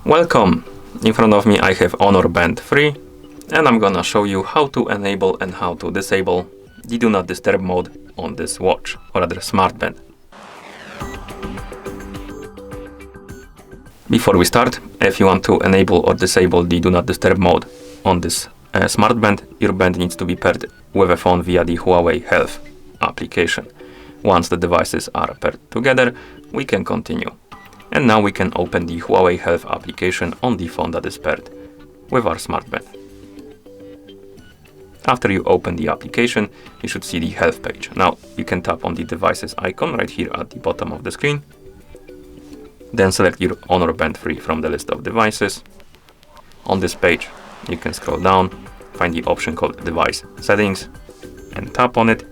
Welcome! In front of me I have Honor Band 3 and I'm gonna show you how to enable and how to disable the Do Not Disturb mode on this watch, or rather smartband. Before we start, if you want to enable or disable the Do Not Disturb mode on this smartband, your band needs to be paired with a phone via the Huawei Health application. Once the devices are paired together, we can continue. And now we can open the Huawei Health application on the phone that is paired with our smartband. After you open the application, you should see the health page. Now you can tap on the devices icon right here at the bottom of the screen. Then select your Honor Band 3 from the list of devices. On this page, you can scroll down, find the option called Device Settings, and tap on it.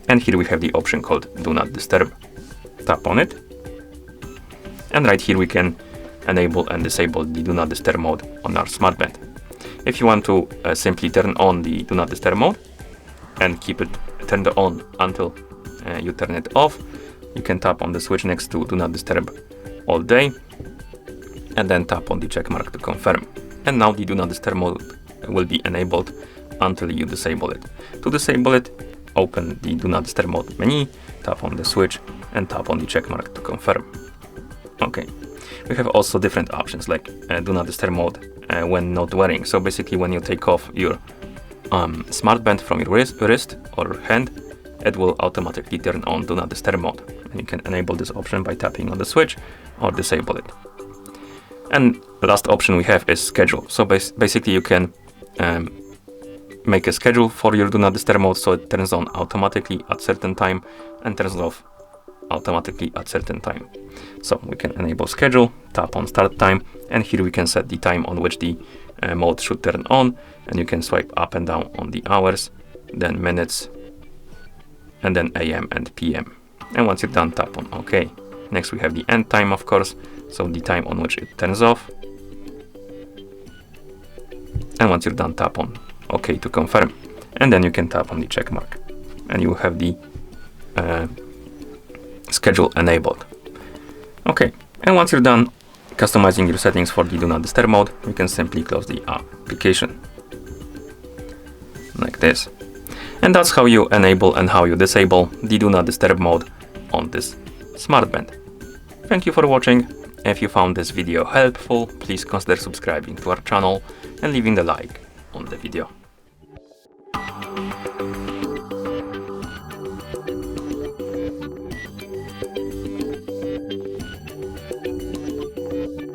And here we have the option called Do Not Disturb. Tap on it. And right here we can enable and disable the Do Not Disturb mode on our smartband. If you want to simply turn on the Do Not Disturb mode and keep it turned on until you turn it off, you can tap on the switch next to Do Not Disturb all day and then tap on the check mark to confirm. And now the Do Not Disturb mode will be enabled until you disable it. To disable it, open the Do Not Disturb mode menu, tap on the switch and tap on the check mark to confirm. Okay, we have also different options like Do Not Disturb mode when not wearing. So basically when you take off your smartband from your wrist or hand, it will automatically turn on Do Not Disturb mode. And you can enable this option by tapping on the switch or disable it. And the last option we have is schedule. So basically you can make a schedule for your Do Not Disturb mode so it turns on automatically at certain time and turns off automatically at certain time. So we can enable schedule, tap on start time, and here we can set the time on which the mode should turn on, and you can swipe up and down on the hours, then minutes, and then AM and PM. And once you're done, tap on OK. Next we have the end time, of course, so the time on which it turns off. And once you're done, tap on OK to confirm. And then you can tap on the check mark, and you have the schedule enabled. Okay, and once you're done customizing your settings for the Do Not Disturb mode, you can simply close the application like this. And that's how you enable and how you disable the Do Not Disturb mode on this smartband. Thank you for watching. If you found this video helpful, please consider subscribing to our channel and leaving a like on the video.